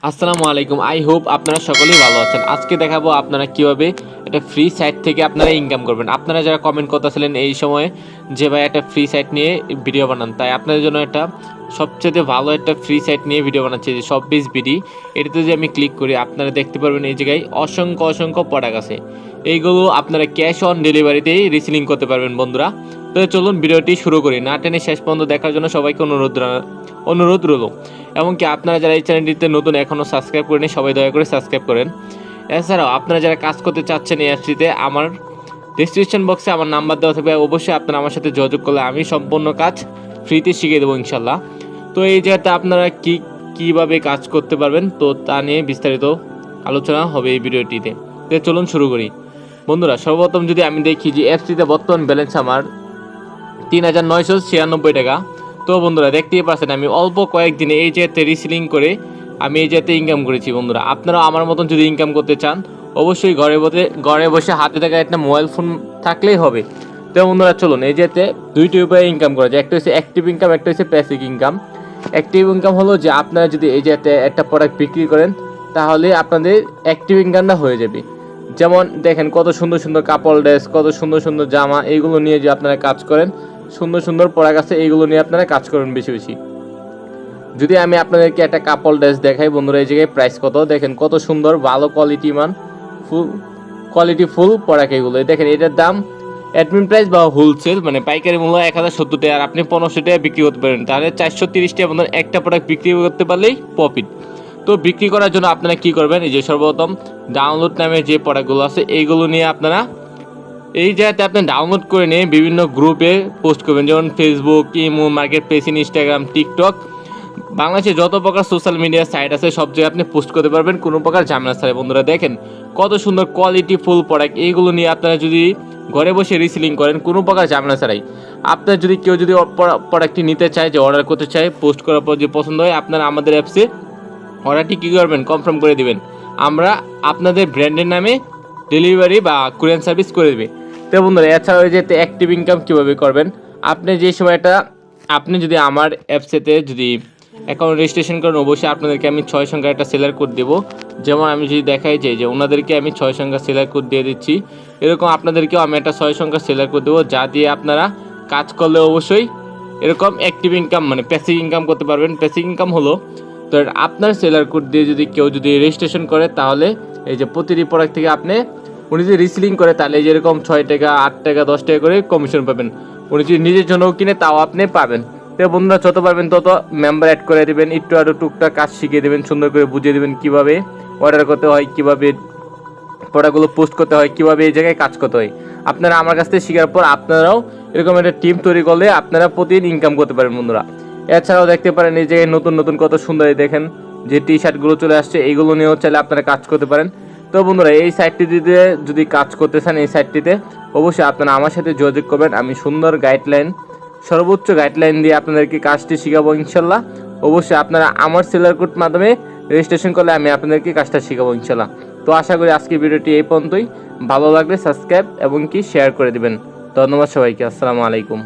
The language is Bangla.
আসসালামু আলাইকুম। আই হোপ আপনারা সকলেই ভালো আছেন। আজকে দেখাবো আপনারা কিভাবে একটা ফ্রি সাইট থেকে আপনারা ইনকাম করবেন। আপনারা যারা কমেন্ট করতেছিলেন এই সময়ে যে ভাই একটা ফ্রি সাইট নিয়ে ভিডিও বানান, তাই আপনাদের জন্য একটা সবচেয়ে ভালো একটা ফ্রি সাইট নিয়ে ভিডিও বানাচ্ছি, যে শপবিজ বিডি। এটাতে যদি আমি ক্লিক করি আপনারা দেখতে পারবেন এই জায়গায় অসংখ্য প্রোডাক্ট আছে। এইগুলো আপনারা ক্যাশ অন ডেলিভারিতেই রিসেলিং করতে পারবেন বন্ধুরা। তো চলুন ভিডিওটি শুরু করি। না টেনে শেষ পর্যন্ত দেখার জন্য সবাইকে অনুরোধ রইল। এমনকি আপনারা যারা এই চ্যানেলটিতে নতুন এখনও সাবস্ক্রাইব করেনি সবাই দয়া করে সাবস্ক্রাইব করেন। এছাড়াও আপনারা যারা কাজ করতে চাচ্ছেন এই অ্যাপসটিতে, আমার ডেসক্রিপশন বক্সে আমার নাম্বার দেওয়া থাকবে, অবশ্যই আপনারা আমার সাথে যোগাযোগ করলে আমি সম্পূর্ণ কাজ ফ্রিতে শিখিয়ে দেবো ইনশাল্লাহ। তো এই জায়গাতে আপনারা কীভাবে কাজ করতে পারবেন তো তা নিয়ে বিস্তারিত আলোচনা হবে এই ভিডিওটিতে। তো চলুন শুরু করি বন্ধুরা। সর্বপ্রথম যদি আমি দেখি যে অ্যাপসটিতে বর্তমান ব্যালেন্স আমার ৩,৯৯৬ টাকা। তো বন্ধুরা দেখতেই পাচ্ছেন আমি অল্প কয়েকদিনে এই জায়গাতে রিসেলিং করে আমি এই জায়গাতে ইনকাম করেছি বন্ধুরা। আপনারাও আমার মতন যদি ইনকাম করতে চান অবশ্যই ঘরে বসে হাতে থাকা একটা মোবাইল ফোন থাকলেই হবে। তো বন্ধুরা চলুন, এই জায়গাতে দুইটি উপায়ে ইনকাম করা যায়। একটা হচ্ছে অ্যাক্টিভ ইনকাম, একটা হচ্ছে প্যাসিভ ইনকাম। অ্যাক্টিভ ইনকাম হলো যে আপনারা যদি এই জায়গাতে একটা প্রোডাক্ট বিক্রি করেন তাহলে আপনাদের অ্যাক্টিভ ইনকামটা হয়ে যাবে। যেমন দেখেন কত সুন্দর সুন্দর কাপড় ড্রেস, কত সুন্দর সুন্দর জামা, এইগুলো নিয়ে যে আপনারা কাজ করেন, সুন্দর সুন্দর প্রোডাক্ট আছে, এইগুলো নিয়ে আপনারা কাজ করুন বেশি বেশি। যদি আমি আপনাদেরকে একটা কাপড় ড্রেস দেখাই বন্ধুরা, এই জায়গায় প্রাইস কত দেখেন, কত সুন্দর ভালো কোয়ালিটি ফুল প্রোডাক্ট এগুলো দেখেন। এটার দাম অ্যাডমিন প্রাইস বা হোলসেল মানে পাইকারি মূল্য ১,০৭০ টাকা, আর আপনি ১৫০০ টাকা বিক্রি করতে পারেন। তাহলে ৪৩০ টাকা বন্ধুরা একটা প্রোডাক্ট বিক্রি করতে পারলেই প্রফিট। তো বিক্রি করার জন্য আপনারা কি করবেন, এই যে সর্বপ্রথম ডাউনলোড নামে যে প্রোডাক্টগুলো আছে এইগুলো নিয়ে আপনারা এই জায়গাতে আপনি ডাউনলোড করে নিয়ে বিভিন্ন গ্রুপে পোস্ট করবেন, যেমন Facebook, imo, market place, Instagram, TikTok, বাংলাদেশে যত প্রকার সোশ্যাল মিডিয়া সাইট আছে সব জায়গায় আপনি পোস্ট করতে পারবেন কোনো প্রকার ঝামেলা ছাড়াই বন্ধুরা। দেখেন কত সুন্দর কোয়ালিটি ফুল প্রোডাক্ট, এইগুলো নিয়ে আপনারা যদি ঘরে বসে রিসেলিং করেন কোনো প্রকার ঝামেলা ছাড়াই। আপনার যদি কেউ যদি প্রোডাক্টটি নিতে চায়, যে অর্ডার করতে চায়, পোস্ট করার পর যে পছন্দ হয় আপনারা আমাদের অ্যাপসে অর্ডারটি কী করবেন, কনফার্ম করে দেবেন। আমরা আপনাদের ব্র্যান্ডের নামে ডেলিভারি বা কুরিয়ার সার্ভিস করে দেবে। তো বন্ধুরা এছাড়াও যে অ্যাক্টিভ ইনকাম কীভাবে করবেন, আপনি যে সময়টা আপনি যদি আমার অ্যাপসেতে যদি অ্যাকাউন্ট রেজিস্ট্রেশন করেন অবশ্যই আপনাদেরকে আমি ৬ সংখ্যার একটা সেলার কোড দেবো। যেমন আমি যদি দেখাই যে ওনাদেরকে আমি ৬ সংখ্যার সেলার কোড দিয়ে দিচ্ছি, এরকম আপনাদেরকেও আমি একটা ৬ সংখ্যার সেলার কোড দেবো, যা দিয়ে আপনারা কাজ করলে অবশ্যই এরকম অ্যাক্টিভ ইনকাম মানে প্যাসিভ ইনকাম করতে পারবেন। প্যাসিভ ইনকাম হলো তো আপনার সেলার কোড দিয়ে যদি কেউ যদি রেজিস্ট্রেশন করে তাহলে এই যে প্রতিটি প্রোডাক্ট থেকে আপনি উনি যদি রিসেলিং করে তাহলে যেরকম ৬ টাকা, ৮ টাকা, ১০ টাকা করে কমিশন পাবেন। উনি যদি নিজের জন্যও কিনে তাও আপনি পাবেন। তো বন্ধুরা যত পারবেন তত মেম্বার অ্যাড করে দেবেন, একটু আরও টুকটাক কাজ শিখিয়ে দেবেন, সুন্দর করে বুঝিয়ে দেবেন কীভাবে অর্ডার করতে হয়, কীভাবে প্রোডাক্টগুলো পোস্ট করতে হয়, কীভাবে এই জায়গায় কাজ করতে হয়। আপনারা আমার কাছ থেকে শেখার পর আপনারাও এরকম একটা টিম তৈরি করলে আপনারা প্রতিদিন ইনকাম করতে পারেন বন্ধুরা। এছাড়াও দেখতে পারেন এই জায়গায় নতুন কত সুন্দর দেখেন যে টি শার্টগুলো চলে আসছে, এইগুলো নিয়েও চাইলে আপনারা কাজ করতে পারেন। তো বন্ধুরা এই সাইটটিতে যদি কাজ করতে চান এই সাইটটিতে অবশ্যই আপনারা আমার সাথে যোগাযোগ করবেন। আমি সুন্দর সর্বোচ্চ গাইডলাইন দিয়ে আপনাদেরকে কাজটি শেখাবো ইনশাল্লাহ। অবশ্যই আপনারা আমার সেলার কোড মাধ্যমে রেজিস্ট্রেশন করলে আমি আপনাদেরকে কাজটা শেখাবো ইনশাল্লাহ। তো আশা করি আজকের ভিডিওটি এই পর্যন্তই। ভালো লাগলে সাবস্ক্রাইব এবং শেয়ার করে দিবেন। ধন্যবাদ সবাইকে। আসসালামু আলাইকুম।